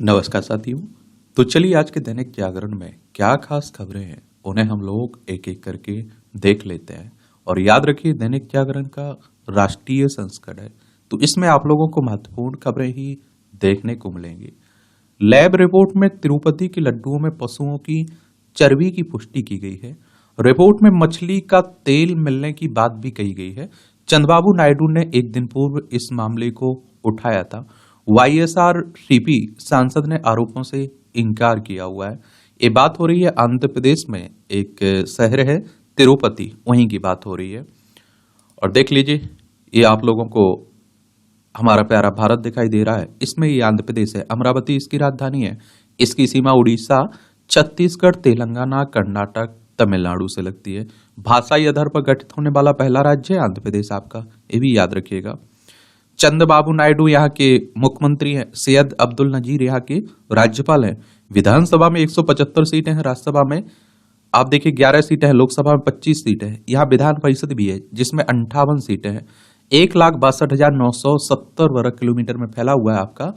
नमस्कार साथियों। तो चलिए आज के दैनिक जागरण में क्या खास खबरें हैं उन्हें हम लोग एक एक करके देख लेते हैं। और याद रखिए दैनिक जागरण का राष्ट्रीय संस्करण है, तो इसमें आप लोगों को महत्वपूर्ण खबरें ही देखने को मिलेंगी। लैब रिपोर्ट में तिरुपति के लड्डुओं में पशुओं की चर्बी की पुष्टि की गई है। रिपोर्ट में मछली का तेल मिलने की बात भी कही गई है। चंद्रबाबू नायडू ने एक दिन पूर्व इस मामले को उठाया था। वाईएसआरसीपी सांसद ने आरोपों से इनकार किया हुआ है। ये बात हो रही है आंध्र प्रदेश में एक शहर है तिरुपति, वहीं की बात हो रही है। और देख लीजिए ये आप लोगों को हमारा प्यारा भारत दिखाई दे रहा है। इसमें ये आंध्र प्रदेश है, अमरावती इसकी राजधानी है। इसकी सीमा उड़ीसा, छत्तीसगढ़, तेलंगाना, कर्नाटक, तमिलनाडु से लगती है। भाषाई आधार पर गठित होने वाला पहला राज्य है आंध्र प्रदेश आपका, ये भी याद रखिएगा। चंद्रबाबू नायडू यहाँ के मुख्यमंत्री हैं। सैयद अब्दुल नजीर यहाँ के राज्यपाल हैं। विधानसभा में 175 सीटें हैं, राज्यसभा में आप देखिए 11 सीटें हैं, लोकसभा में 25 सीटें हैं। यहाँ विधान परिषद भी है जिसमें 58 सीटें हैं। 1,62,970 वर्ग किलोमीटर में फैला हुआ है आपका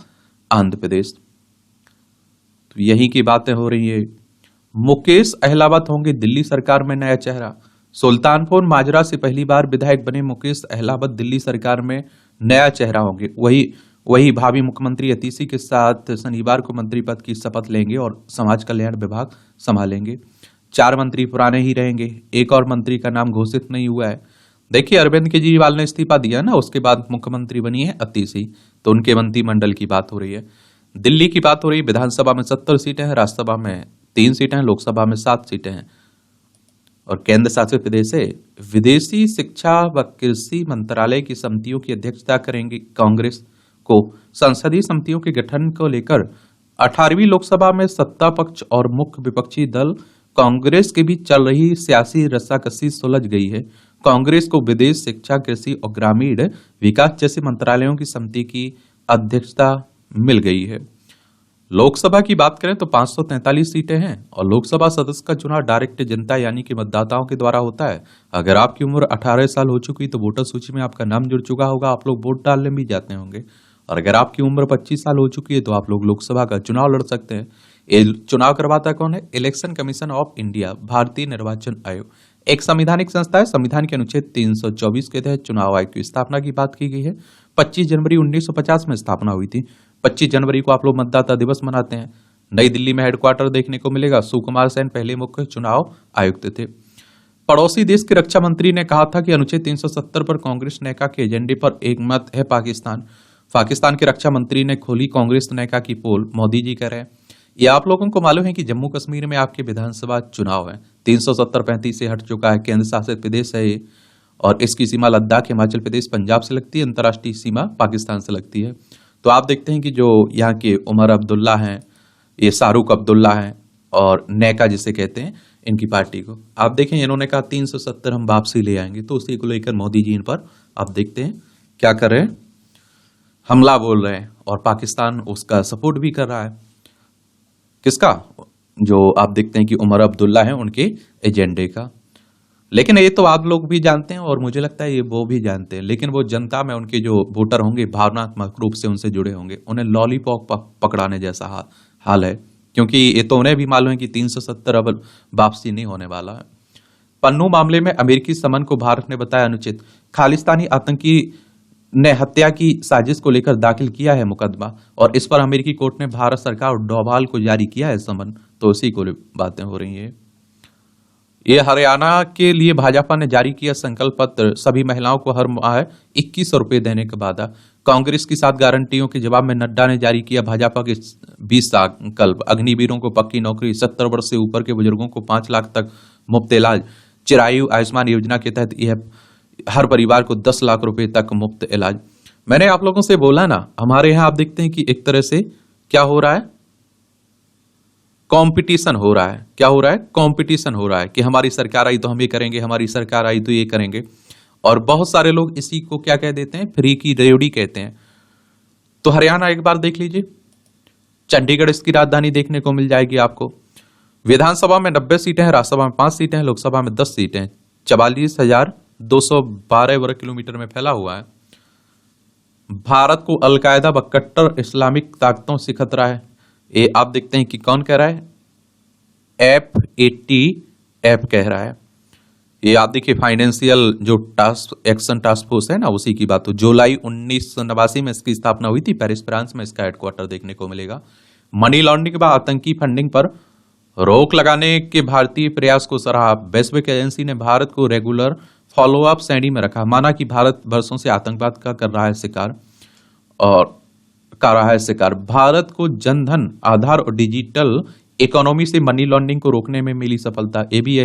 आंध्र प्रदेश। तो यही की बातें हो रही है। मुकेश अहलावत होंगे दिल्ली सरकार में नया चेहरा। सुल्तानपुर माजरा से पहली बार विधायक बने मुकेश अहलावत दिल्ली सरकार में नया चेहरा होंगे। वही भावी मुख्यमंत्री अतीशी के साथ शनिवार को मंत्री पद की शपथ लेंगे और समाज कल्याण विभाग संभालेंगे। 4 मंत्री पुराने ही रहेंगे, एक और मंत्री का नाम घोषित नहीं हुआ है। देखिए अरविंद केजरीवाल ने इस्तीफा दिया ना, उसके बाद मुख्यमंत्री बनी है अतीशी, तो उनके मंत्रिमंडल की बात हो रही है। दिल्ली की बात हो रही है। विधानसभा में 70 सीटें हैं, राज्यसभा में 3 सीटें हैं, लोकसभा में 7 सीटें हैं। और केंद्र शासित प्रदेश से विदेशी शिक्षा व कृषि मंत्रालय की समितियों की अध्यक्षता करेंगे कांग्रेस को। संसदीय समितियों के गठन को लेकर 18वीं लोकसभा में सत्ता पक्ष और मुख्य विपक्षी दल कांग्रेस के बीच चल रही सियासी रस्साकसी सुलझ गई है। कांग्रेस को विदेश, शिक्षा, कृषि और ग्रामीण विकास जैसे मंत्रालयों की समिति की अध्यक्षता मिल गई है। लोकसभा की बात करें तो 543 सीटें हैं और लोकसभा सदस्य का चुनाव डायरेक्ट जनता यानी कि मतदाताओं के द्वारा होता है। अगर आपकी उम्र 18 साल हो चुकी तो वोटर सूची में आपका नाम जुड़ चुका होगा, आप लोग वोट डालने भी जाते होंगे। और अगर आपकी उम्र 25 साल हो चुकी है तो आप लोग लोकसभा का चुनाव लड़ सकते हैं। ये चुनाव करवाता कौन है? इलेक्शन कमीशन ऑफ इंडिया, भारतीय निर्वाचन आयोग, एक संवैधानिक संस्था है। संविधान के अनुच्छेद 324 के तहत चुनाव आयोग की स्थापना की बात की गई है। 25 जनवरी 1950 में स्थापना हुई थी। 25 जनवरी को आप लोग मतदाता दिवस मनाते हैं। नई दिल्ली में हेडक्वार्टर देखने को मिलेगा। सुकुमार सेन पहले मुख्य चुनाव आयुक्त थे। पड़ोसी देश के रक्षा मंत्री ने कहा था कि अनुच्छेद 370 पर कांग्रेस नेका के एजेंडे पर एक मत है पाकिस्तान के रक्षा मंत्री ने खोली कांग्रेस नेका की पोल, मोदी जी कह रहे हैं। ये आप लोगों को मालूम है कि जम्मू कश्मीर में आपके विधानसभा चुनाव है। 370-35 से हट चुका है, केंद्र शासित प्रदेश है ये। और इसकी सीमा लद्दाख, हिमाचल प्रदेश, पंजाब से लगती है। अंतर्राष्ट्रीय सीमा पाकिस्तान से लगती है। तो आप देखते हैं कि जो यहाँ के उमर अब्दुल्ला हैं, ये शाहरुख अब्दुल्ला हैं और नेका जिसे कहते हैं, इनकी पार्टी को आप देखें, इन्होंने कहा 370 हम वापसी ले आएंगे। तो उसी को लेकर मोदी जी इन पर आप देखते हैं क्या कर रहे हैं, हमला बोल रहे हैं। और पाकिस्तान उसका सपोर्ट भी कर रहा है। किसका? जो आप देखते हैं कि उमर अब्दुल्ला है, उनके एजेंडे का। लेकिन ये तो आप लोग भी जानते हैं और मुझे लगता है ये वो भी जानते हैं। लेकिन वो जनता में उनके जो वोटर होंगे भावनात्मक रूप से उनसे जुड़े होंगे, उन्हें लॉलीपॉप पकड़ाने जैसा हाल है। क्योंकि ये तो उन्हें भी मालूम है कि 370 अब वापसी नहीं होने वाला है। पन्नू मामले में अमेरिकी समन को भारत ने बताया अनुचित। खालिस्तानी आतंकी ने हत्या की साजिश को लेकर दाखिल किया है मुकदमा और इस पर अमेरिकी कोर्ट ने भारत सरकार और डोभाल को जारी किया है समन। तो उसी को बातें हो रही है। ये हरियाणा के लिए भाजपा ने जारी किया संकल्प पत्र। सभी महिलाओं को हर माह 2100 रुपए देने का वादा। कांग्रेस की 7 गारंटियों के जवाब में नड्डा ने जारी किया भाजपा के 20 संकल्प। अग्निवीरों को पक्की नौकरी, 70 वर्ष से ऊपर के बुजुर्गों को 5 लाख तक मुफ्त इलाज, चिरायु आयुष्मान योजना के तहत यह हर परिवार को 10 लाख रुपए तक मुफ्त इलाज। मैंने आप लोगों से बोला ना, हमारे यहाँ आप देखते हैं कि एक तरह से क्या हो रहा है, कंपटीशन हो रहा है। क्या हो रहा है? कंपटीशन हो रहा है कि हमारी सरकार आई तो हम ये करेंगे, हमारी सरकार आई तो ये करेंगे। और बहुत सारे लोग इसी को क्या कह देते हैं, फ्री की रेवड़ी कहते हैं। तो हरियाणा एक बार देख लीजिए, चंडीगढ़ इसकी राजधानी देखने को मिल जाएगी आपको। विधानसभा में 90 सीटें हैं, राज्यसभा में 5 सीटें हैं, लोकसभा में 10 सीटें हैं। 44,212 वर्ग किलोमीटर में फैला हुआ है। भारत को अलकायदा व कट्टर इस्लामिक ताकतों से खतरा है। ये आप देखते हैं कि कौन कह रहा है, F80 ऐप कह रहा है। ये आप देखिए फाइनेंशियल जो टास्क फोर्स है ना, उसी की बात हो। जुलाई 1989 में इसकी स्थापना हुई थी, पेरिस फ्रांस में इसका हेडक्वार्टर देखने को मिलेगा। मनी लॉन्ड्रिंग के बाद आतंकी फंडिंग पर रोक लगाने के भारतीय प्रयास को सराहा। वैश्विक एजेंसी ने भारत को रेगुलर फॉलोअप श्रेणी में रखा। माना कि भारत वर्षों से आतंकवाद का कर रहा है शिकार और कर रहा है शिकार। भारत को जनधन, आधार और डिजिटल इकोनॉमी से मनी लॉन्ड्रिंग को रोकने में मिली सफलता, ये भी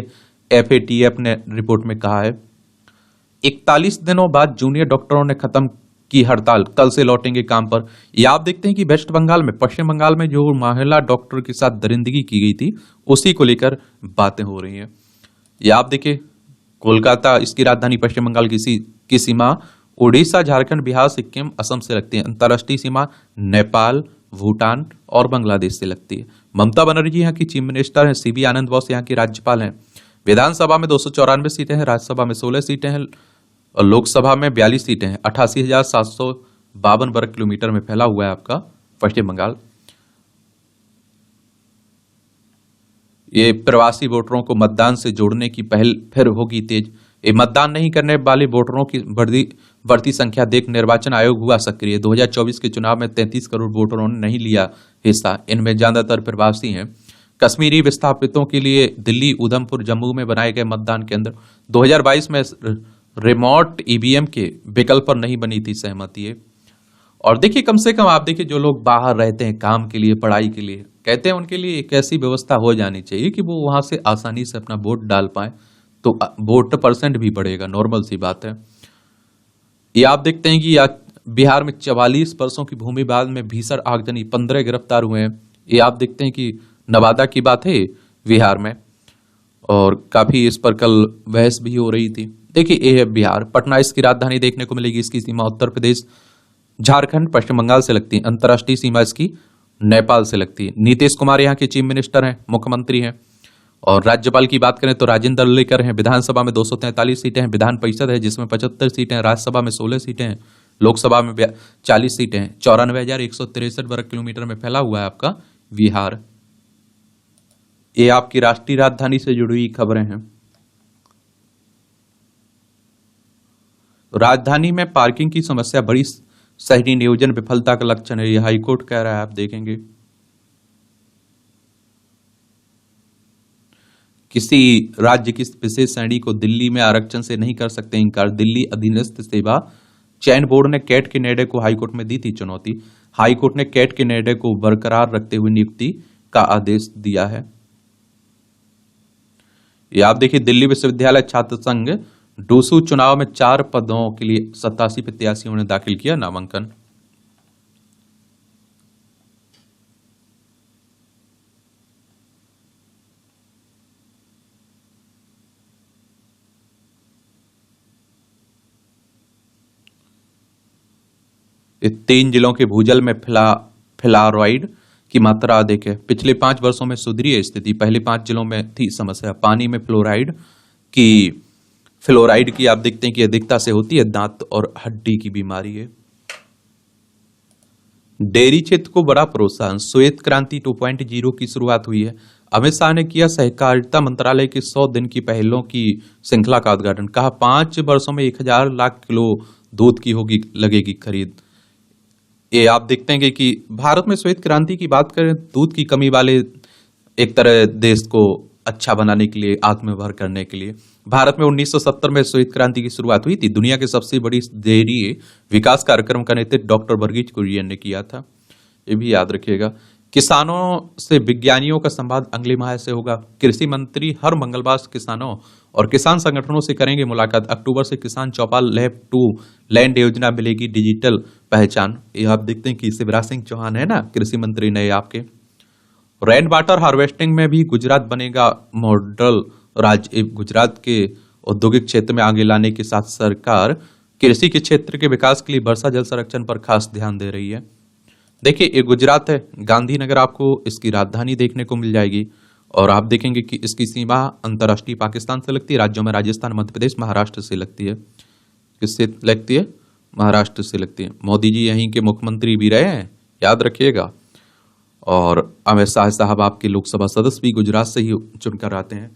FATF ने रिपोर्ट में कहा है। 41 दिनों बाद जूनियर डॉक्टरों ने खत्म की हड़ताल, कल से लौटेंगे काम पर। ये आप देखते हैं कि वेस्ट बंगाल में, पश्चिम बंगाल में जो महिला डॉक्टर के साथ दरिंदगी की गई थी, उसी को लेकर बातें हो रही हैं। ये आप देखिए कोलकाता, इसकी राजधानी पश्चिम बंगाल की सीमा उड़ीसा, झारखंड, बिहार, सिक्किम, असम से लगती है। अंतर्राष्ट्रीय सीमा नेपाल, भूटान और बांग्लादेश से लगती है। ममता बनर्जी यहाँ की चीफ मिनिस्टर हैं। CB आनंद बोस यहाँ की राज्यपाल हैं। विधानसभा में 294 सीटें हैं, राज्यसभा में 16 सीटें हैं और लोकसभा में 42 सीटें हैं। 88,752 वर्ग किलोमीटर में फैला हुआ है आपका पश्चिम बंगाल। ये प्रवासी वोटरों को मतदान से जोड़ने की पहल फिर होगी तेज। ये मतदान नहीं करने वाले वोटरों की बढ़ती संख्या देख निर्वाचन आयोग हुआ सक्रिय। 2024 के चुनाव में 33 करोड़ वोटरों ने नहीं लिया हिस्सा, इनमें ज्यादातर प्रवासी हैं। कश्मीरी विस्थापितों के लिए दिल्ली, उधमपुर, जम्मू में बनाए गए मतदान केंद्र। 2022 में रिमोट EVM के विकल्प पर नहीं बनी थी सहमति। और देखिए कम से कम आप देखिए जो लोग बाहर रहते हैं काम के लिए, पढ़ाई के लिए, कहते हैं उनके लिए एक ऐसी व्यवस्था हो जानी चाहिए कि वो वहां से आसानी से अपना वोट डाल पाए, तो वोट परसेंट भी बढ़ेगा, नॉर्मल सी बात है। ये आप देखते हैं कि बिहार में 44 वर्षों की भूमि विवाद में भीषण आगजनी, 15 गिरफ्तार हुए हैं। ये आप देखते हैं कि नवादा की बात है बिहार में, और काफी इस पर कल बहस भी हो रही थी। देखिए ये है बिहार। पटना इसकी राजधानी देखने को मिलेगी। इसकी सीमा उत्तर प्रदेश, झारखंड, पश्चिम बंगाल से लगती है। अंतर्राष्ट्रीय सीमा इसकी नेपाल से लगती है। नीतीश कुमार यहाँ के चीफ मिनिस्टर हैं, मुख्यमंत्री हैं। और राज्यपाल की बात करें तो राजेंद्र दर्लेकर हैं। विधानसभा में 243 सीटें हैं। विधान परिषद है जिसमें 75 सीटें हैं। राज्यसभा में 16 सीटें हैं। लोकसभा में 40 सीटें हैं। 94,163 वर्ग किलोमीटर में फैला हुआ है आपका बिहार। ये आपकी राष्ट्रीय राजधानी से जुड़ी हुई खबरें हैं। राजधानी में पार्किंग की समस्या बड़ी शहरी नियोजन विफलता का लक्षण है, यह हाईकोर्ट कह रहा है, आप देखेंगे। किसी राज्य की विशेष श्रेणी को दिल्ली में आरक्षण से नहीं कर सकते इनकार। दिल्ली अधीनस्थ सेवा चयन बोर्ड ने कैट के निर्णय को हाईकोर्ट में दी थी चुनौती। हाईकोर्ट ने कैट के निर्णय को बरकरार रखते हुए नियुक्ति का आदेश दिया है। ये आप देखिए दिल्ली विश्वविद्यालय छात्र संघ डूसू चुनाव में 4 पदों के लिए 87 प्रत्याशियों ने दाखिल किया नामांकन। ये 3 जिलों के भूजल में फ्लोराइड की मात्रा अधिक है। पिछले 5 वर्षों में सुधरी है स्थिति। पहले 5 जिलों में थी समस्या। पानी में फ्लोराइड की आप देखते हैं कि अधिकता से होती है दांत और हड्डी की बीमारी है। डेयरी क्षेत्र को बड़ा प्रोत्साहन। श्वेत क्रांति 2.0 की शुरुआत हुई है। अमित शाह ने किया सहकारिता मंत्रालय के 100 दिन की पहलों की श्रृंखला का उद्घाटन। कहा 5 वर्षों में 1000 लाख किलो दूध की लगेगी खरीद। ये आप देखते हैं कि भारत में श्वेत क्रांति की बात करें, दूध की कमी वाले एक तरह देश को अच्छा बनाने के लिए, आत्मनिर्भर करने के लिए भारत में 1970 में श्वेत क्रांति की शुरुआत हुई थी। दुनिया के सबसे बड़ी डेयरी विकास कार्यक्रम का नेतृत्व डॉक्टर वर्गीज कुरियन ने किया था, ये भी याद रखिएगा। किसानों से विज्ञानियों का संवाद अगले माह से होगा। कृषि मंत्री हर मंगलवार किसानों और किसान संगठनों से करेंगे मुलाकात। अक्टूबर से किसान चौपाल लैब 2 लैंड योजना मिलेगी डिजिटल पहचान। ये आप देखते हैं कि शिवराज सिंह चौहान है ना कृषि मंत्री नए आपके। रेन वाटर हार्वेस्टिंग में भी गुजरात बनेगा मॉडल राज्य। गुजरात के औद्योगिक क्षेत्र में आगे लाने के साथ सरकार कृषि के क्षेत्र के विकास के लिए वर्षा जल संरक्षण पर खास ध्यान दे रही है। देखिए ये गुजरात है, गांधीनगर आपको इसकी राजधानी देखने को मिल जाएगी। और आप देखेंगे कि इसकी सीमा अंतर्राष्ट्रीय पाकिस्तान से लगती है। राज्यों में राजस्थान, मध्य प्रदेश, महाराष्ट्र से लगती है। किससे लगती है? महाराष्ट्र से लगती है। मोदी जी यहीं के मुख्यमंत्री भी रहे हैं, याद रखिएगा। और अमित शाह साहब आपके लोकसभा सदस्य भी गुजरात से ही चुनकर आते हैं।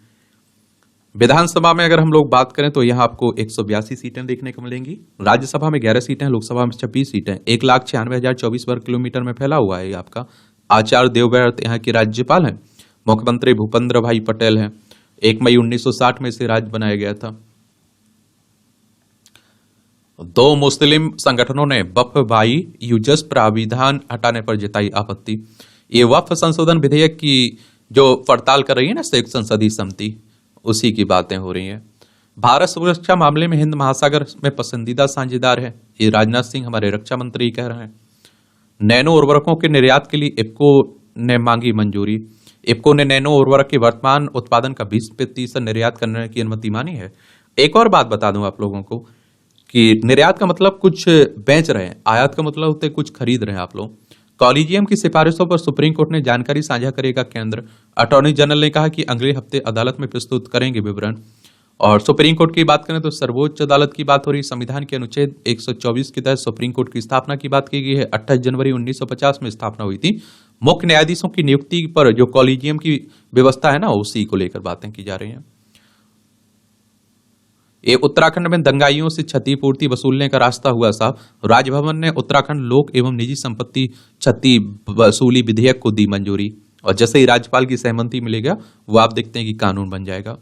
विधानसभा में अगर हम लोग बात करें तो यहाँ आपको 182 सीटें देखने को मिलेंगी। राज्यसभा में 11 सीटें, लोकसभा में 26 सीटें। 1,96,024 वर्ग किलोमीटर में फैला हुआ है ये आपका। आचार्य देवव्रत यहाँ के राज्यपाल हैं। मुख्यमंत्री भूपेंद्र भाई पटेल हैं। 1 मई 1960 में इसे राज्य बनाया गया था। 2 मुस्लिम संगठनों ने वक्फ भाई यूजस प्राविधान हटाने पर जताई आपत्ति। ये वक्फ संशोधन विधेयक की जो पड़ताल कर रही है ना संयुक्त संसदीय समिति, उसी की बातें हो रही हैं। भारत सुरक्षा मामले में हिंद महासागर में पसंदीदा साझेदार है, ये राजनाथ सिंह हमारे रक्षा मंत्री कह रहे हैं। नैनो उर्वरकों के निर्यात के लिए इफ्को ने मांगी मंजूरी। इफ्को ने नैनो उर्वरक के वर्तमान उत्पादन का 20% निर्यात करने की अनुमति मानी है। एक और बात बता दूं आप लोगों को कि निर्यात का मतलब कुछ बेच रहे हैं, आयात का मतलब होते कुछ खरीद रहे हैं आप लोग। कॉलेजियम की सिफारिशों पर सुप्रीम कोर्ट ने जानकारी साझा करेगा केंद्र। अटॉर्नी जनरल ने कहा कि अगले हफ्ते अदालत में प्रस्तुत करेंगे विवरण। और सुप्रीम कोर्ट की बात करें तो सर्वोच्च अदालत की बात हो रही। संविधान के अनुच्छेद 124 के तहत सुप्रीम कोर्ट की स्थापना की बात की गई है। 28 जनवरी 1950 में स्थापना हुई थी। मुख्य न्यायाधीशों की नियुक्ति पर जो कॉलेजियम की व्यवस्था है ना, उसी को लेकर बातें की जा रही हैं। ये उत्तराखंड में दंगाइयों से क्षतिपूर्ति वसूलने का रास्ता हुआ साफ। राजभवन ने उत्तराखंड लोक एवं निजी संपत्ति क्षति वसूली विधेयक को दी मंजूरी। और जैसे ही राज्यपाल की सहमति मिलेगा वो आप देखते हैं कि कानून बन जाएगा।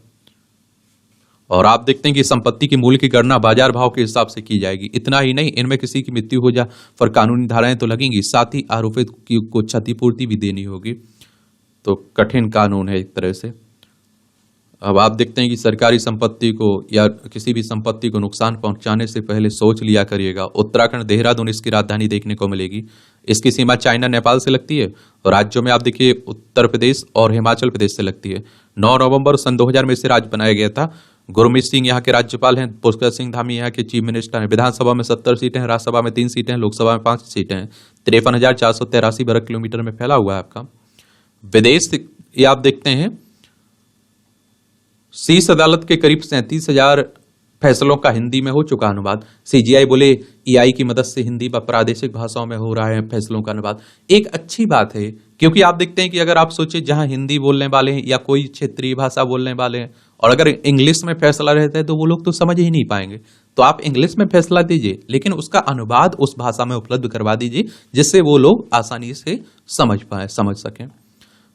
और आप देखते हैं कि संपत्ति की मूल्य की गणना बाजार भाव के हिसाब से की जाएगी। इतना ही नहीं, इनमें किसी की मृत्यु हो जा पर कानूनी धाराएं तो लगेंगी, साथ ही आरोपित को क्षतिपूर्ति भी देनी होगी। तो कठिन कानून है एक तरह से। अब आप देखते हैं कि सरकारी संपत्ति को या किसी भी संपत्ति को नुकसान पहुंचाने से पहले सोच लिया करिएगा। उत्तराखंड देहरादून इसकी राजधानी देखने को मिलेगी। इसकी सीमा चाइना नेपाल से लगती है। और राज्यों में आप देखिए उत्तर प्रदेश और हिमाचल प्रदेश से लगती है। 9 नवंबर सन 2000 में इसे राज्य बनाया गया था। गुरमीत सिंह यहाँ के राज्यपाल हैं। पुष्कर सिंह धामी यहाँ के चीफ मिनिस्टर हैं। विधानसभा में 70 सीटें हैं, राज्यसभा में 3 सीटें हैं, लोकसभा में 5 सीटें हैं। 53,483 वर्ग किलोमीटर में फैला हुआ है आपका। विदेश ये आप देखते हैं शीर्ष अदालत के करीब 37,000 फैसलों का हिंदी में हो चुका अनुवाद। सीजीआई बोले एआई की मदद से हिंदी व प्रादेशिक भाषाओं में हो रहा है फैसलों का अनुवाद। एक अच्छी बात है, क्योंकि आप देखते हैं कि अगर आप सोचे जहां हिंदी बोलने वाले हैं या कोई क्षेत्रीय भाषा बोलने वाले हैं और अगर इंग्लिश में फैसला रहता है तो वो लोग तो समझ ही नहीं पाएंगे। तो आप इंग्लिश में फैसला दीजिए, लेकिन उसका अनुवाद उस भाषा में उपलब्ध करवा दीजिए जिससे वो लोग आसानी से समझ सकें।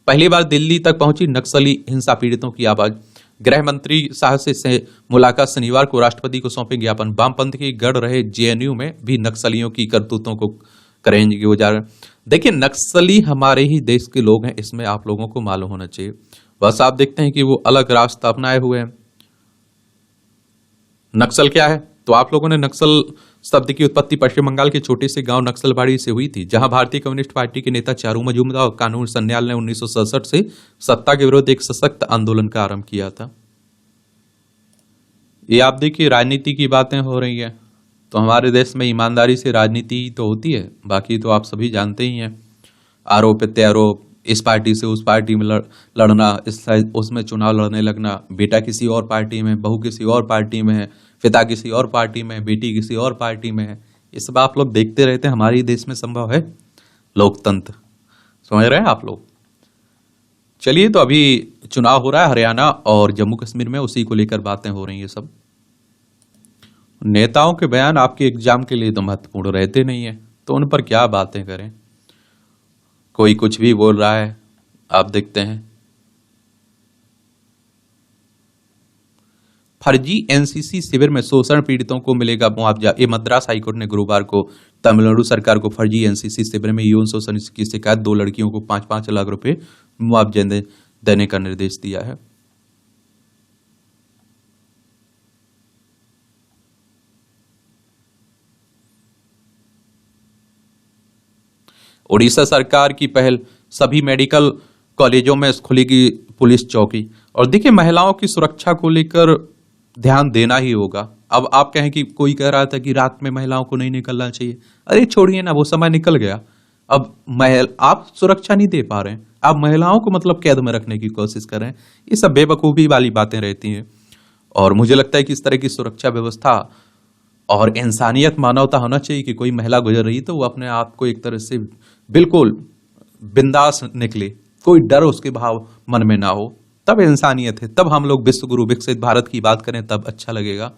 पहली बार दिल्ली तक पहुंची नक्सली हिंसा पीड़ितों की आवाज। गृह मंत्री शाह से मुलाकात। शनिवार को राष्ट्रपति को सौंपे ज्ञापन। वामपंथ की गढ़ रहे जेएनयू में भी नक्सलियों की करतूतों को करेंगे उजागर। देखिए, नक्सली हमारे ही देश के लोग हैं, इसमें आप लोगों को मालूम होना चाहिए। बस आप देखते हैं कि वो अलग रास्ता अपनाए हुए हैं। नक्सल क्या है? तो आप लोगों ने नक्सल शब्द की उत्पत्ति पश्चिम बंगाल के छोटे से गांव नक्सलबाड़ी से हुई थी, जहां भारतीय कम्युनिस्ट पार्टी के नेता चारू मजूमदार और कानून सन्याल ने 1967 से सत्ता के विरुद्ध एक सशक्त आंदोलन का आरंभ किया था। ये आप देखिए राजनीति की बातें हो रही है, तो हमारे देश में ईमानदारी से राजनीति तो होती है, बाकी तो आप सभी जानते ही हैं। आरोप प्रत्यारोप, इस पार्टी से उस पार्टी में लड़ना, उसमें चुनाव लड़ने लगना, बेटा किसी और पार्टी में, बहू किसी और पार्टी में है, पिता किसी और पार्टी में, बेटी किसी और पार्टी में है। ये सब आप लोग देखते रहते हैं। हमारे देश में संभव है लोकतंत्र, समझ रहे हैं आप लोग। चलिए, तो अभी चुनाव हो रहा है हरियाणा और जम्मू कश्मीर में, उसी को लेकर बातें हो रही है सब। नेताओं के बयान आपके एग्जाम के लिए तो महत्वपूर्ण रहते नहीं है, तो उन पर क्या बातें करें। कोई कुछ भी बोल रहा है, आप देखते हैं। फर्जी एनसीसी शिविर में शोषण पीड़ितों को मिलेगा मुआवजा। ये मद्रास हाईकोर्ट ने गुरुवार को तमिलनाडु सरकार को फर्जी एनसीसी शिविर में यौन शोषण की शिकायत 2 लड़कियों को 5-5 लाख रुपए मुआवजा देने का निर्देश दिया है। उड़ीसा सरकार की पहल, सभी मेडिकल कॉलेजों में खुलेगी पुलिस चौकी। और देखिए, महिलाओं की सुरक्षा को लेकर ध्यान देना ही होगा। अब आप कहें कि कोई कह रहा था कि रात में महिलाओं को नहीं निकलना चाहिए, अरे छोड़िए ना, वो समय निकल गया। अब आप सुरक्षा नहीं दे पा रहे हैं, आप महिलाओं को मतलब कैद में रखने की कोशिश कर रहे हैं। ये सब बेवकूफी वाली बातें रहती हैं। और मुझे लगता है कि इस तरह की सुरक्षा व्यवस्था और इंसानियत, मानवता होना चाहिए कि कोई महिला गुजर रही तो वो अपने आप को एक तरह से बिल्कुल बिंदास निकले, कोई डर उसके भाव मन में ना हो, तब इंसानियत है, तब हम लोग विश्व गुरु विकसित भारत की बात करें, तब अच्छा लगेगा।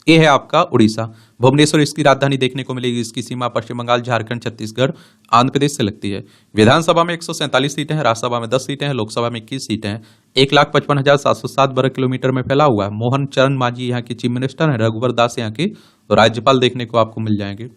ये है आपका उड़ीसा। भुवनेश्वर इसकी राजधानी देखने को मिलेगी। इसकी सीमा पश्चिम बंगाल, झारखंड, छत्तीसगढ़, आंध्र प्रदेश से लगती है। विधानसभा में 147 सीटें हैं, राज्यसभा में 10 सीटें हैं, लोकसभा में 21 सीटें हैं। 1,55,707 वर्ग किलोमीटर में फैला हुआ है। मोहन चरण मांझी यहाँ के चीफ मिनिस्टर हैं, रघुवर दास यहाँ के राज्यपाल देखने को आपको मिल जाएंगे।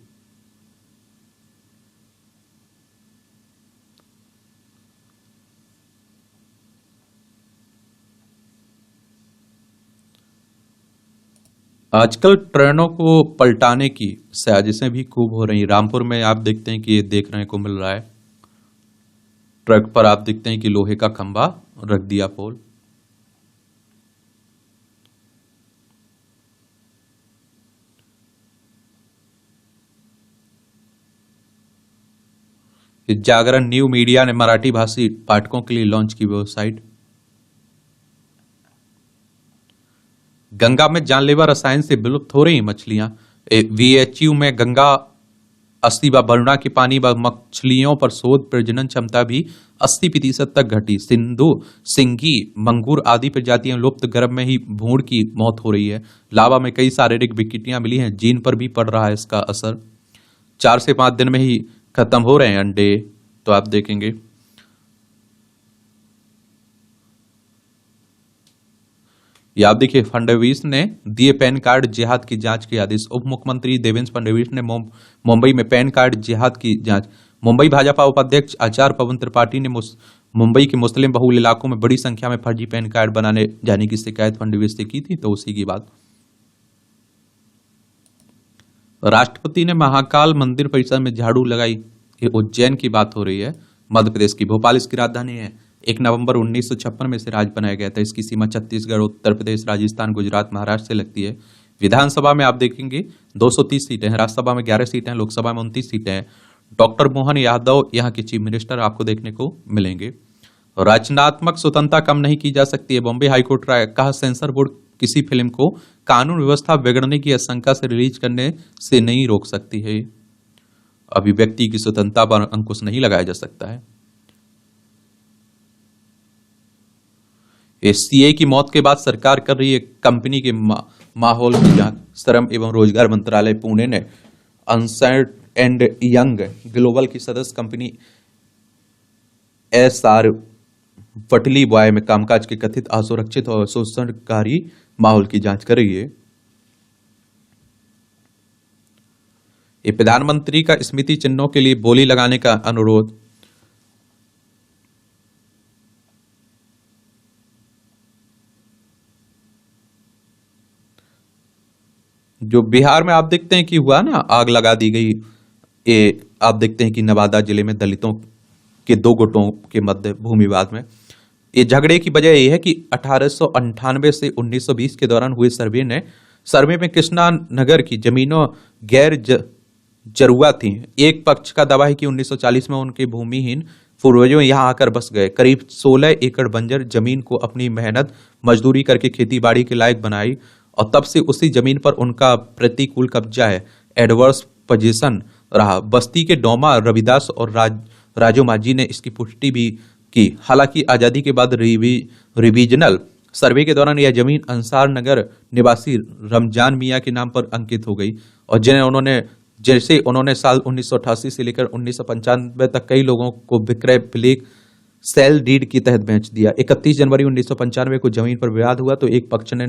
आजकल ट्रेनों को पलटाने की साजिशें भी खूब हो रही। रामपुर में आप देखते हैं कि ये देखने को मिल रहा है, ट्रक पर आप देखते हैं कि लोहे का खंभा रख दिया पोल। जागरण न्यू मीडिया ने मराठी भाषी पाठकों के लिए लॉन्च की वेबसाइट। गंगा में जानलेवा रसायन से विलुप्त हो रही मछलियां। वीएचयू में गंगा अस्थि व वरुणा के पानी व मछलियों पर शोध। प्रजनन क्षमता भी 80% तक घटी। सिंधु, सिंगी, मंगूर आदि प्रजातियां लुप्त। गर्भ में ही भूड़ की मौत हो रही है। लावा में कई शारीरिक विकृतियां मिली हैं, जीन पर भी पड़ रहा है इसका असर। 4 से 5 दिन में ही खत्म हो रहे हैं अंडे, तो आप देखेंगे। ये आप देखिए, फडणवीस ने दिए पैन कार्ड जिहाद की जांच के आदेश। उप मुख्यमंत्री देवेंद्र फडणवीस ने मुंबई में पैन कार्ड जिहाद की जांच। मुंबई भाजपा उपाध्यक्ष आचार्य पवन त्रिपाठी ने मुंबई के मुस्लिम बहुल इलाकों में बड़ी संख्या में फर्जी पैन कार्ड बनाने जाने की शिकायत फडणवीस से की थी, तो उसी की बात। राष्ट्रपति ने महाकाल मंदिर परिसर में झाड़ू लगाई। ये उज्जैन की बात हो रही है, मध्य प्रदेश की। भोपाल इसकी राजधानी है। 1 नवंबर 1956 में से राज्य बनाया गया था। इसकी सीमा छत्तीसगढ़, उत्तर प्रदेश, राजस्थान, गुजरात, महाराष्ट्र से लगती है। विधानसभा में आप देखेंगे 230 सीटें हैं, राज्यसभा में 11 सीटें हैं, लोकसभा में 29 सीटें हैं। डॉक्टर मोहन यादव यहाँ के चीफ मिनिस्टर आपको देखने को मिलेंगे। रचनात्मक स्वतंत्रता कम नहीं की जा सकती है। बॉम्बे हाईकोर्ट राय। कहा, सेंसर बोर्ड किसी फिल्म को कानून व्यवस्था बिगड़ने की आशंका से रिलीज करने से नहीं रोक सकती है। अभिव्यक्ति की स्वतंत्रता पर अंकुश नहीं लगाया जा सकता है। सीए की मौत के बाद सरकार कर रही है कंपनी के माहौल की जांच। श्रम एवं रोजगार मंत्रालय पुणे ने अर्नस्ट एंड यंग ग्लोबल की सदस्य कंपनी एसआर फटली बॉय में कामकाज के कथित असुरक्षित और शोषणकारी माहौल की जांच कर रही है। ये प्रधानमंत्री का स्मृति चिन्हों के लिए बोली लगाने का अनुरोध। जो बिहार में आप देखते हैं कि हुआ ना, आग लगा दी गई। ये आप देखते हैं कि नवादा जिले में दलितों के 2 गुटों के मध्य भूमि विवाद में ये झगड़े की वजह यह है कि 1898 से 1920 के दौरान हुए सर्वे में कृष्णा नगर की जमीनों गैर जरुआ थी। एक पक्ष का दावा है कि 1940 में उनके भूमिहीन पूर्वजों यहां आकर बस गए। करीब 16 एकड़ बंजर जमीन को अपनी मेहनत मजदूरी करके खेती बाड़ी के लायक बनाई और तब से उसी जमीन पर उनका प्रतिकूल कब्जा है, एडवर्स पोजीशन रहा। बस्ती के डोमा रविदास और राजू माझी ने इसकी पुष्टि भी की। हालांकि आजादी के बाद रिविजनल सर्वे के दौरान यह जमीन अंसार नगर निवासी रमजान मियां के नाम पर अंकित हो गई और जैसे उन्होंने साल 1988 से लेकर 1995 तक कई लोगों को विक्रय ब्लैक सेल डीड के तहत बेच दिया। 31 जनवरी 1995 को जमीन पर विवाद हुआ तो एक पक्ष ने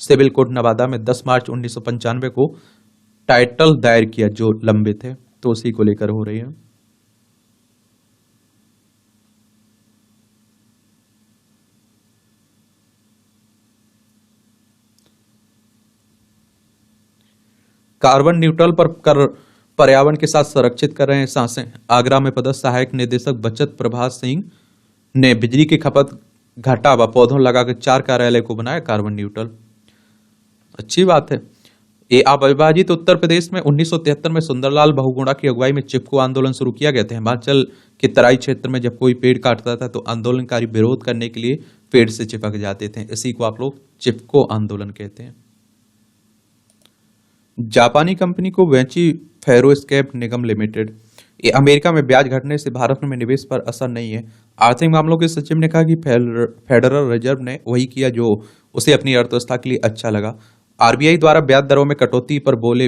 सिविल कोर्ट नवादा में 10 मार्च 1995 को टाइटल दायर किया जो लंबित थे, तो उसी को लेकर हो रही है। कार्बन न्यूट्रल पर कर पर्यावरण के साथ संरक्षित कर रहे हैं सांसें। आगरा में पदस्थ सहायक निदेशक बचत प्रभास सिंह ने बिजली की खपत घटा व पौधों लगाकर 4 कार्यालय को बनाया कार्बन न्यूट्रल। अच्छी बात है। ये अविभाजित उत्तर प्रदेश में 1973 में सुंदरलाल बहुगुणा की अगुवाई में चिपको आंदोलन शुरू किया गया था। हिमाचल के तराई क्षेत्र में जब कोई पेड़ काटता था तो आंदोलनकारी विरोध करने के लिए पेड़ से चिपक जाते थे। इसी को आप लोग चिपको आंदोलन कहते हैं। जापानी कंपनी को वेंची फेरोस्केप निगम लिमिटेड ये अमेरिका में ब्याज घटने से भारत में निवेश पर असर नहीं है। आर्थिक मामलों के सचिव ने कहा कि फेडरल रिजर्व ने वही किया जो उसे अपनी अर्थव्यवस्था के लिए अच्छा लगा। आरबीआई द्वारा ब्याज दरों में कटौती पर बोले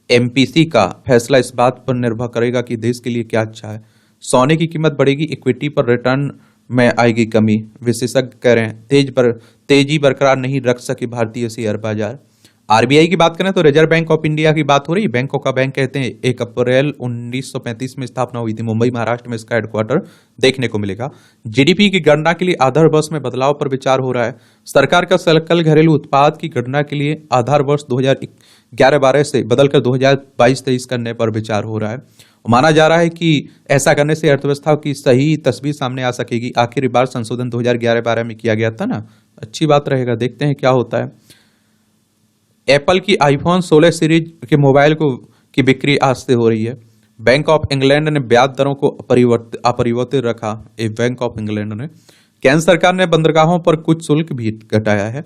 एमपीसी का फैसला इस बात पर निर्भर करेगा कि देश के लिए क्या अच्छा है। सोने की कीमत बढ़ेगी, इक्विटी पर रिटर्न में आएगी कमी। विशेषज्ञ कह रहे हैं तेजी बरकरार नहीं रख सके भारतीय शेयर बाजार। आरबीआई की बात करें तो रिजर्व बैंक ऑफ इंडिया की बात हो रही है। बैंकों का बैंक कहते हैं 1 अप्रैल 1935 में स्थापना हुई थी। मुंबई महाराष्ट्र में इसका हेडक्वार्टर देखने को मिलेगा। जीडीपी की गणना के लिए आधार वर्ष में बदलाव पर विचार हो रहा है। सरकार का सकल घरेलू उत्पाद की गणना के लिए आधार वर्ष 2011-12 से बदलकर 2022-23 करने पर विचार हो रहा है। माना जा रहा है कि ऐसा करने से अर्थव्यवस्था की सही तस्वीर सामने आ सकेगी। आखिरी बार संशोधन 2011-12 में किया गया था ना, अच्छी बात रहेगा। देखते हैं क्या होता है। एप्पल की आईफोन 16 सीरीज के मोबाइल की बिक्री आज से हो रही है। बैंक ऑफ इंग्लैंड ने ब्याज दरों को अपरिवर्तित रखा। बैंक ऑफ इंग्लैंड ने केंद्र सरकार ने बंदरगाहों पर कुछ शुल्क भी घटाया है।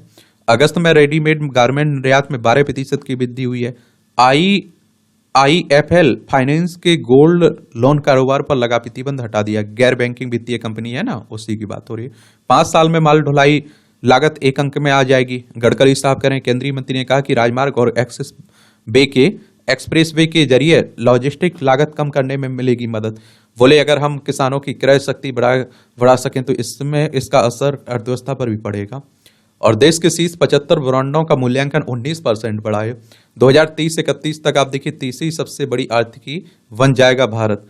अगस्त में रेडीमेड गारमेंट निर्यात में 12% की वृद्धि हुई है। आईएफएल फाइनेंस के गोल्ड लोन कारोबार पर लगा प्रतिबंध हटा दिया। गैर बैंकिंग वित्तीय कंपनी है ना, उसी की बात हो रही है। 5 साल में माल ढुलाई लागत 1 अंक में आ जाएगी। गडकरी साहब कह रहे हैं, केंद्रीय मंत्री ने कहा कि राजमार्ग और एक्सप्रेस वे के जरिए लॉजिस्टिक लागत कम करने में मिलेगी मदद। बोले अगर हम किसानों की क्रय शक्ति बढ़ा सकें तो इसमें इसका असर अर्थव्यवस्था पर भी पड़ेगा। और देश के शीर्ष 75 ब्रांडों का मूल्यांकन 19% बढ़ा है। 2030 से 31 तक आप देखिए तीसरी सबसे बड़ी आर्थिकी बन जाएगा भारत।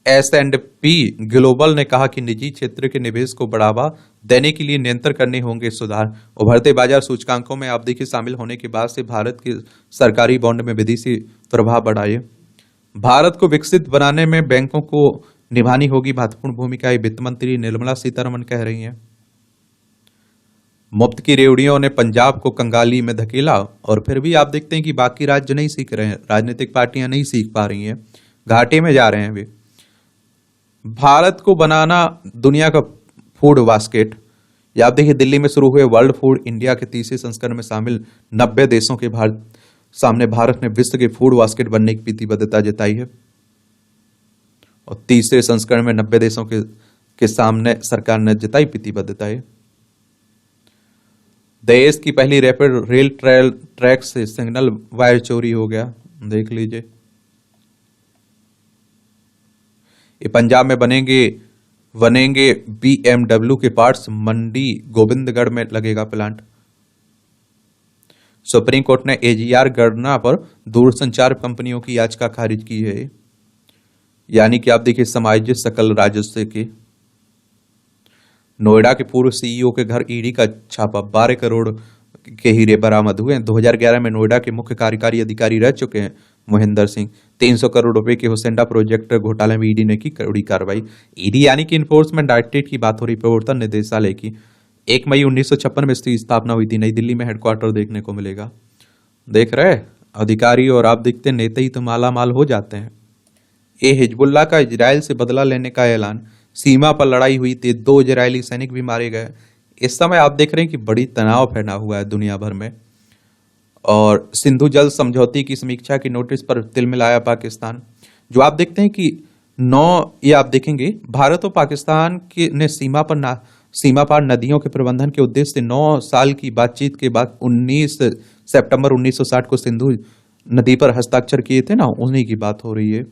S&P ग्लोबल ने कहा कि निजी क्षेत्र के निवेश को बढ़ावा देने के लिए निरंतर करने होंगे सुधार। उभरते बाजार सूचकांकों में आप देखिए शामिल होने के बाद से भारत के सरकारी बॉन्ड में विदेशी प्रभाव बढ़ाए। भारत को विकसित बनाने में बैंकों को निभानी होगी महत्वपूर्ण भूमिका, वित्त मंत्री निर्मला सीतारमण कह रही हैं। मुफ्त की रेवड़ियों ने पंजाब को कंगाली में धकेला और फिर भी आप देखते हैं कि बाकी राज्य नहीं सीख रहे हैं, राजनीतिक पार्टियां नहीं सीख पा रही हैं, घाटे में जा रहे हैं वे। भारत को बनाना दुनिया का फूड बास्केट। या आप देखिए दिल्ली में शुरू हुए वर्ल्ड फूड इंडिया के तीसरे संस्करण में शामिल 90 देशों के सामने भारत ने विश्व के फूड बास्केट बनने की प्रतिबद्धता जताई है। और तीसरे संस्करण में 90 देशों के सामने सरकार ने जताई प्रतिबद्धता है। देश की पहली रैपिड रेल ट्रैक से सिग्नल वायर चोरी हो गया, देख लीजिए। ये पंजाब में बनेंगे BMW के पार्ट्स, मंडी गोविंदगढ़ में लगेगा प्लांट। सुप्रीम कोर्ट ने AGR गणना पर दूरसंचार कंपनियों की याचिका खारिज की है। यानी कि आप देखिए समायोजित सकल राजस्व के। नोएडा के पूर्व CEO के घर ईडी का छापा, 12 करोड़ के हीरे बरामद हुए। 2011 में नोएडा के मुख्य कार्यकारी अधिकारी रह चुके हैं महेंद्र सिंह। 300 करोड़ रुपए के हुसैंडा प्रोजेक्ट घोटाले में ईडी ने की कड़ी कार्रवाई। ईडी यानी कि इन्फोर्समेंट डायरेक्टरेट की बात हो रही, प्रवर्तन निदेशालय की। 1 मई 1956 में इसकी स्थापना हुई थी। नई दिल्ली में हेडक्वार्टर देखने को मिलेगा। देख रहे अधिकारी और आप देखते नेता ही तो माला माल हो जाते हैं। ये हिजबुल्लाह का इजराइल से बदला लेने का ऐलान। सीमा पर लड़ाई हुई थी, 2 इजरायली सैनिक भी मारे गए। इस समय आप देख रहे हैं कि बड़ी तनाव फैला हुआ है दुनिया भर में। और सिंधु जल समझौते की समीक्षा की नोटिस पर तिलमिलाया पाकिस्तान। जो आप देखते हैं कि ये आप देखेंगे भारत और पाकिस्तान ने सीमा पार नदियों के प्रबंधन के उद्देश्य से 9 साल की बातचीत के बाद 19 सितंबर 1960 को सिंधु नदी पर हस्ताक्षर किए थे ना, उन्हीं की बात हो रही है।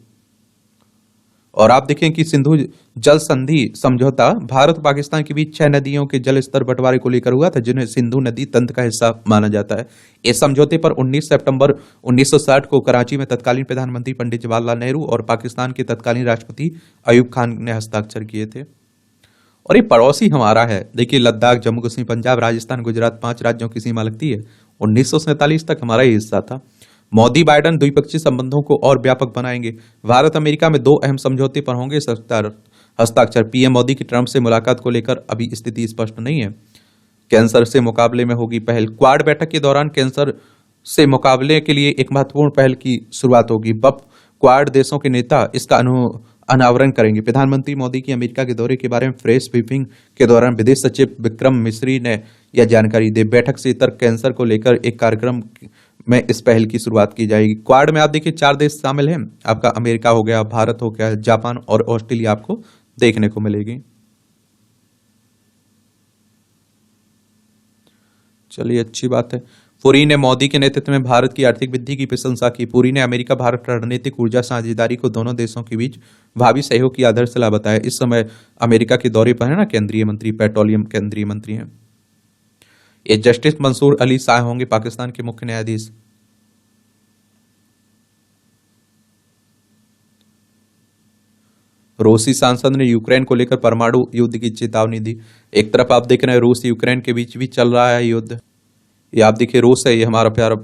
और आप देखें कि सिंधु जल संधि समझौता भारत और पाकिस्तान के बीच 6 नदियों के जल स्तर बंटवारे को लेकर हुआ था, जिन्हें सिंधु नदी तंत्र का हिस्सा माना जाता है। इस समझौते पर 19 सितंबर 1960 को कराची में तत्कालीन प्रधानमंत्री पंडित जवाहरलाल नेहरू और पाकिस्तान के तत्कालीन राष्ट्रपति अयूब खान ने हस्ताक्षर किए थे। और ये पड़ोसी हमारा है, देखिए लद्दाख, जम्मू कश्मीर, पंजाब, राजस्थान, गुजरात, 5 राज्यों की सीमा लगती है। 1947 तक हमारा ही हिस्सा था। मोदी बाइडेन द्विपक्षीय संबंधों को और व्यापक बनाएंगे। भारत अमेरिका में 2 अहम समझौते पर होंगे हस्ताक्षर। पीएम मोदी की ट्रंप से मुलाकात को लेकर अभी स्थिति स्पष्ट नहीं है। कैंसर से मुकाबले में होगी पहल। क्वाड बैठक के दौरान कैंसर से मुकाबले के लिए एक महत्वपूर्ण पहल की शुरुआत होगी। क्वाड देशों के नेता इसका अनावरण करेंगे। प्रधानमंत्री मोदी की अमेरिका के दौरे के बारे में प्रेस ब्रीफिंग के दौरान विदेश सचिव विक्रम मिस्री ने यह जानकारी दी। बैठक से इतर कैंसर को लेकर एक कार्यक्रम में इस पहल की शुरुआत की जाएगी। क्वाड में आप देखिए 4 देश शामिल हैं, आपका अमेरिका हो गया, भारत हो गया, जापान और ऑस्ट्रेलिया आपको देखने को मिलेगी। चलिए अच्छी बात है। पुरी ने मोदी के नेतृत्व में भारत की आर्थिक वृद्धि की प्रशंसा की। पुरी ने अमेरिका भारत रणनीतिक ऊर्जा साझेदारी को दोनों देशों के बीच भावी सहयोग की आधारशिला बताया। इस समय अमेरिका के दौरे पर है ना केंद्रीय मंत्री, पेट्रोलियम केंद्रीय मंत्री हैं ये। जस्टिस मंसूर अली शाह होंगे पाकिस्तान के मुख्य न्यायाधीश। रूसी सांसद ने यूक्रेन को लेकर परमाणु युद्ध की चेतावनी दी। एक तरफ आप देख रहे हैं रूस यूक्रेन के बीच भी चल रहा है युद्ध। ये आप देखिए रूस है, ये हमारा प्यारा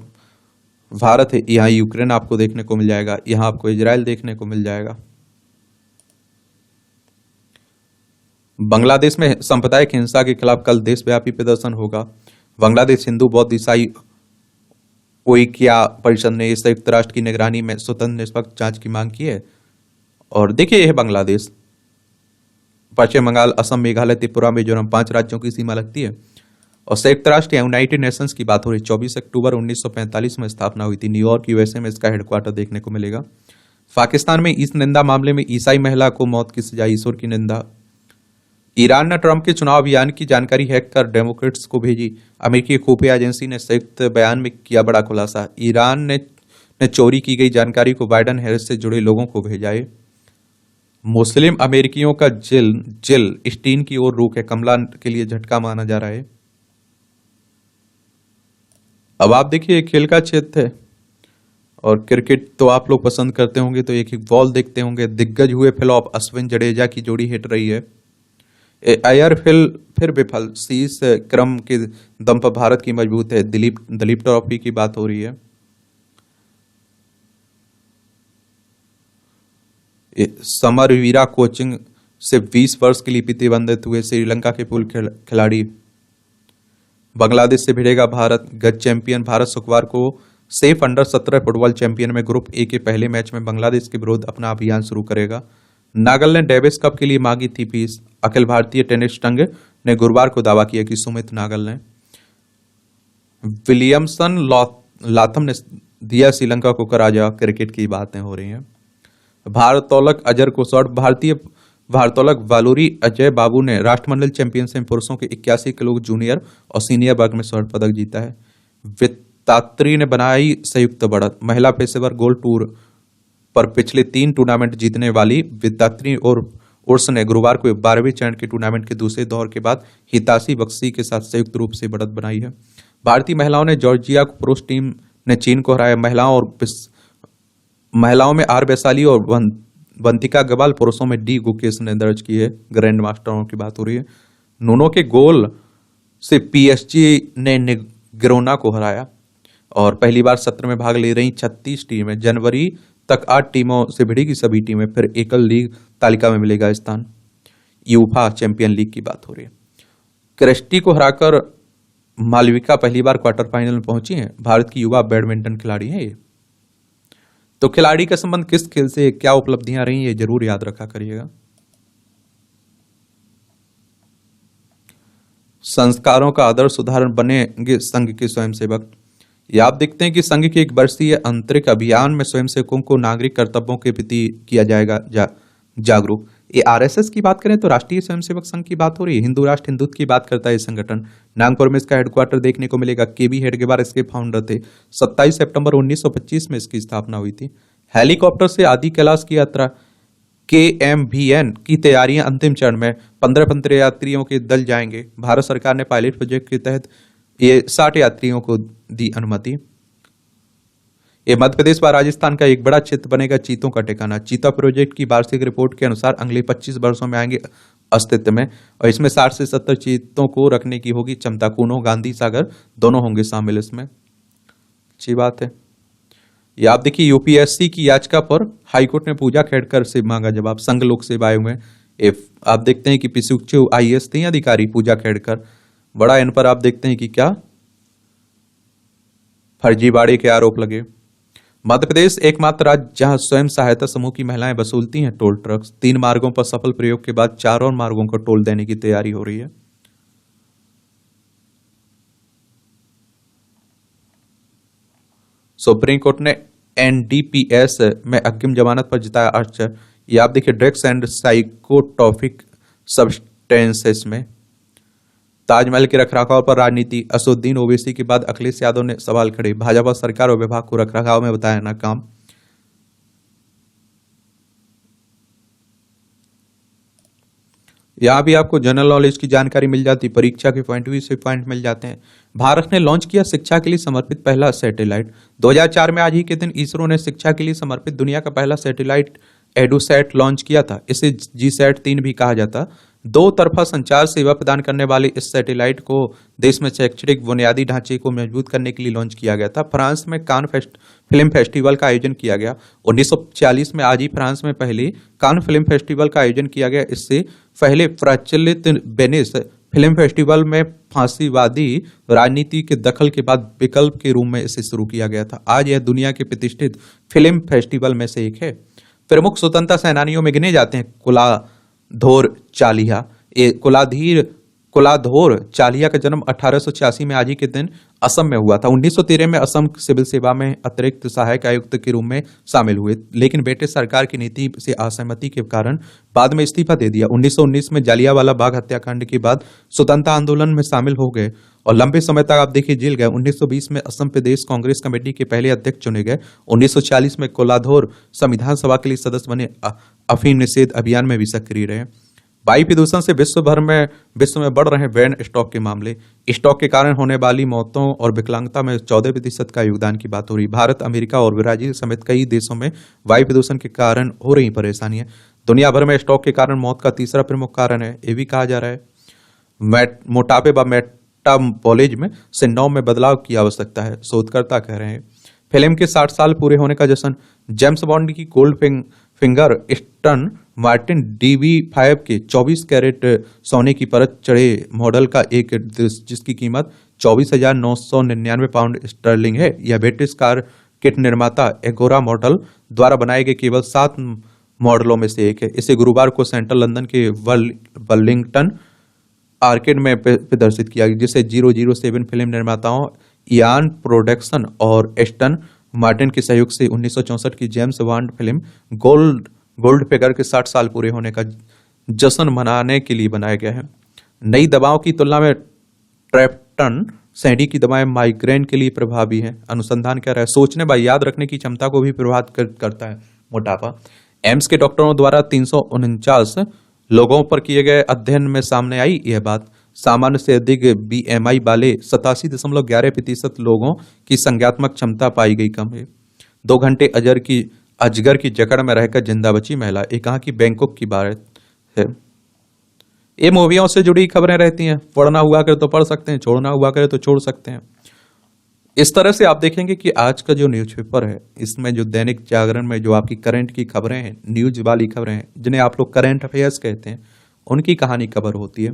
भारत है, यहाँ यूक्रेन आपको देखने को मिल जाएगा, यहाँ आपको इजराइल देखने को मिल जाएगा। बांग्लादेश में सांप्रदायिक हिंसा के खिलाफ कल देशव्यापी प्रदर्शन होगा। बांग्लादेश हिंदू बौद्ध ईसाई ओइक्या परिषद ने संयुक्त राष्ट्र की निगरानी में स्वतंत्र निष्पक्ष जांच की मांग की है। और देखिए यह बांग्लादेश, पश्चिम बंगाल, असम, मेघालय, त्रिपुरा, मिजोरम 5 राज्यों की सीमा लगती है। और संयुक्त राष्ट्र यूनाइटेड नेशंस की बात हो रही, 24 अक्टूबर 1945 में स्थापना हुई थी। न्यूयॉर्क यूएसए में इसका हेडक्वार्टर देखने को मिलेगा। पाकिस्तान में इस निंदा मामले में ईसाई महिला को मौत की सजा, ईश्वर की निंदा। ईरान ने ट्रंप के चुनाव अभियान की जानकारी हैक कर डेमोक्रेट्स को भेजी। अमेरिकी खुफिया एजेंसी ने संयुक्त बयान में किया बड़ा खुलासा। ईरान ने चोरी की गई जानकारी को बाइडन हैरिस से जुड़े लोगों को भेजा है। मुस्लिम अमेरिकियों का जिल स्टीन की ओर रुख है, कमला के लिए झटका माना जा रहा है। अब आप देखिए खेल का क्षेत्र है और क्रिकेट तो आप लोग पसंद करते होंगे तो एक बॉल देखते होंगे। दिग्गज हुए फ्लॉप, अश्विन जडेजा की जोड़ी हिट रही है। अय्यर फिर विफल, शीर्ष क्रम के दम पर भारत की मजबूत है। दिलीप ट्रॉफी की बात हो रही है। समरवीरा कोचिंग से 20 वर्ष के लिए प्रतिबंधित हुए श्रीलंका के पूर्व खिलाड़ी। बांग्लादेश से भिड़ेगा भारत। गत चैंपियन भारत शुक्रवार को सेफ अंडर 17 फुटबॉल चैंपियन में ग्रुप ए के पहले मैच में बांग्लादेश के विरुद्ध अपना अभियान शुरू करेगा। नागल ने डेविस कप के लिए मांगी थी फीस। अखिल भारतीय टेनिस संघ ने गुरुवार को दावा किया कि सुमित नागल ने विलियमसन लाथम ने दिया श्रीलंका को कराजा। क्रिकेट की बातें हो रही हैं। भारोत्तोलक अजर को शॉर्ट, भारतीय भारोत्तोलक वालूरी अजय बाबू ने राष्ट्रमंडल चैंपियनशिप में पुरुषों के 81 किलो जूनियर और सीनियर वर्ग में स्वर्ण पदक जीता है। वित्तात्री ने बनाई संयुक्त बढ़त। महिला पेशेवर गोल्ड टूर पर पिछले 3 टूर्नामेंट जीतने वाली वित्तात्री और उर्स ने गुरुवार को 12वें चरण के टूर्नामेंट के दूसरे दौर के बाद हिताशी बख्शी के साथ संयुक्त रूप से बढ़त बनाई है। भारतीय महिलाओं ने जॉर्जिया को, पुरुष टीम ने चीन को हराया। महिलाओं में आर वैशाली और वंतिका गवाल, पुरुषों में डी गुकेश ने दर्ज की है। ग्रैंड मास्टरों की बात हो रही है। नूनो के गोल से पीएसजी ने गिरोना को हराया। और पहली बार सत्र में भाग ले रही 36 टीमें। जनवरी तक 8 टीमों से भिड़ेगी सभी टीमें, फिर एकल लीग तालिका में मिलेगा स्थान। यूफा चैंपियन लीग की बात हो रही है। क्रिस्टी को हराकर मालविका पहली बार क्वार्टर फाइनल में पहुंची हैं। भारत की युवा बैडमिंटन खिलाड़ी हैं ये। तो खिलाड़ी का संबंध किस खेल से, क्या उपलब्धियां रही ये जरूर याद रखा करिएगा। संस्कारों का आदर्श उदाहरण बनेंगे संघ के स्वयंसेवक। ये आप देखते हैं कि संघ के 1 वर्षीय आंतरिक अभियान में स्वयंसेवकों को नागरिक कर्तव्यों के प्रति किया जाएगा जागरूक। ये आरएसएस की बात करें तो राष्ट्रीय स्वयंसेवक संघ की बात हो रही है। हिंदू राष्ट्र हिंदुत्व की बात करता है ये संगठन। नागपुर में इसका हेडक्वार्टर देखने को मिलेगा। केबी हेडगेवार इसके फाउंडर थे। 27 सितंबर 1925 में इसकी स्थापना हुई थी। हेलीकॉप्टर से आदि कैलाश की यात्रा KMVN की तैयारियां अंतिम चरण में। 15 यात्रियों के दल जाएंगे। भारत सरकार ने पायलट प्रोजेक्ट के तहत ये 60 यात्रियों को दी अनुमति। ये मध्य प्रदेश व राजस्थान का एक बड़ा क्षेत्र बनेगा चीतों का ठिकाना। चीता प्रोजेक्ट की वार्षिक रिपोर्ट के अनुसार अगले 25 वर्षों में आएंगे अस्तित्व में और इसमें 60 से 70 चीतों को रखने की होगी क्षमता। कूनो, गांधी सागर दोनों होंगे शामिल इसमें। अच्छी बात है। ये आप देखिए यूपीएससी की याचिका पर हाईकोर्ट ने पूजा खेड़कर से मांगा जवाब। संघ लोक सेवा आयोग में आप देखते हैं कि पिछुक्षु IAS थी अधिकारी पूजा खेड़कर। बड़ा इन पर आप देखते हैं कि क्या फर्जीवाड़े के आरोप लगे। मध्य प्रदेश एकमात्र राज्य जहां स्वयं सहायता समूह की महिलाएं वसूलती हैं टोल टैक्स। 3 मार्गों पर सफल प्रयोग के बाद 4 और मार्गों को टोल देने की तैयारी हो रही है। सुप्रीम कोर्ट ने एनडीपीएस में अग्रिम जमानत पर जताया आश्चर्य। ये आप देखिए, ड्रग्स एंड साइकोटॉपिक सब्सटेंसेस में ताजमहल के रखरखाव पर राजनीति। असदुद्दीन ओवैसी के बाद अखिलेश यादव ने सवाल खड़े। भाजपा सरकार और विभाग को रखरखाव में बताया नाकाम। यहाँ भी आपको जनरल नॉलेज की जानकारी मिल जाती, परीक्षा के पॉइंट भी से पॉइंट मिल जाते हैं। भारत ने लॉन्च किया शिक्षा के लिए समर्पित पहला सैटेलाइट। 2004 में आज ही के दिन इसरो ने शिक्षा के लिए समर्पित दुनिया का पहला सैटेलाइट एडुसैट लॉन्च किया था। इसे GSAT-3 भी कहा जाता। दो तरफा संचार सेवा प्रदान करने वाले इस सैटेलाइट को देश में शैक्षणिक बुनियादी ढांचे को मजबूत करने के लिए लॉन्च किया गया था। फ्रांस में कान फिल्म फेस्टिवल का आयोजन किया गया। 1940 में आज ही फ्रांस में पहले कान फिल्म फेस्टिवल का आयोजन किया गया। इससे पहले प्रचलित वेनिस फिल्म फेस्टिवल में फांसीवादी राजनीति के दखल के बाद विकल्प के रूप में इसे शुरू किया गया था। आज यह दुनिया के प्रतिष्ठित फिल्म फेस्टिवल में से एक है। प्रमुख स्वतंत्रता सेनानियों में गिने जाते हैं कुलाधोर चालिहा। कुलाधोर चालिहा का जन्म 1886 में आज ही के दिन असम में हुआ था। 1913 में असम सिविल सेवा में अतिरिक्त सहायक आयुक्त के रूप में शामिल हुए, लेकिन ब्रिटिश सरकार की नीति से असहमति के कारण बाद में इस्तीफा दे दिया। 1919 में जालियांवाला बाग हत्याकांड के बाद स्वतंत्रता आंदोलन में शामिल हो गए और लंबे समय तक आप देखिए जेल गए। 1920 में असम प्रदेश कांग्रेस कमेटी के पहले अध्यक्ष चुने गए। 1940 में कोलाधोर संविधान सभा के लिए सदस्य बने। अफीम निषेध अभियान में भी सक्रिय रहे। वायु प्रदूषण से विश्व में बढ़ रहे वैन स्टॉक के मामले। स्टॉक के कारण होने वाली मौतों और विकलांगता में 14% का योगदान की बात हो रही। भारत, अमेरिका और ब्राजील समेत कई देशों में वायु प्रदूषण के कारण हो रही परेशानियां। दुनिया भर में स्टॉक के कारण मौत का तीसरा प्रमुख कारण है। ये भी कहा जा रहा है मोटापे व मेटाबॉलिज्म सिंड्रोम में बदलाव की आवश्यकता है, शोधकर्ता कह रहे हैं। फिल्म के 60 साल पूरे होने का जश्न। जेम्स बॉन्ड की Goldfinger Aston Martin DB5 के 24 कैरेट सोने की परत चढ़े मॉडल का एक जिसकी कीमत 24,999 पाउंड स्टर्लिंग है। यह ब्रिटिश कार किट निर्माता एगोरा मॉडल द्वारा बनाए गए केवल 7 मॉडलों में से एक है। इसे गुरुवार को सेंट्रल लंदन के वर्लिंगटन आर्केड में प्रदर्शित किया गया, जिसे 007 फिल्म निर्माताओं इयान प्रोडक्शन और एस्टन मार्टिन के सहयोग से 1964 की James bond film gold figure के 60 साल पूरे होने का जश्न मनाने के लिए बनाया गया है। नई दवाओं की तुलना में ट्रेप्टन सैडी की दवाएं माइग्रेन के लिए प्रभावी हैं। अनुसंधान कह रहा है सोचने व याद रखने की क्षमता को भी प्रभावित करता है मोटापा। एम्स के डॉक्टरों द्वारा 349 लोगों पर किए गए अध्ययन में सामने आई यह बात। सामान्य से अधिक BMI वाले 87.11% लोगों की संज्ञात्मक क्षमता पाई गई कम है। 2 घंटे अजगर की जकड़ में रहकर जिंदा बची महिला। ये कहाँ की बैंकॉक की बात है। ये मूवियों से जुड़ी खबरें रहती हैं। पढ़ना हुआ करे तो पढ़ सकते हैं, छोड़ना हुआ करे तो छोड़ सकते हैं। इस तरह से आप देखेंगे कि आज का जो न्यूज़पेपर है, इसमें जो दैनिक जागरण में जो आपकी करंट की खबरें हैं, न्यूज वाली खबरें हैं, जिन्हें आप लोग करंट अफेयर्स कहते हैं, उनकी कहानी कवर होती है।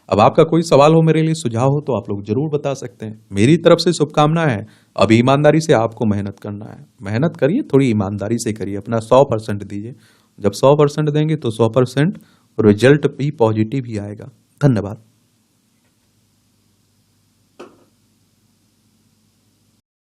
अब आपका कोई सवाल हो, मेरे लिए सुझाव हो, तो आप लोग जरूर बता सकते हैं। मेरी तरफ से शुभकामनाएं हैं। अब ईमानदारी से आपको मेहनत करना है। मेहनत करिए, थोड़ी ईमानदारी से करिए, अपना 100% दीजिए। जब 100% देंगे तो 100% रिजल्ट भी पॉजिटिव ही आएगा। धन्यवाद।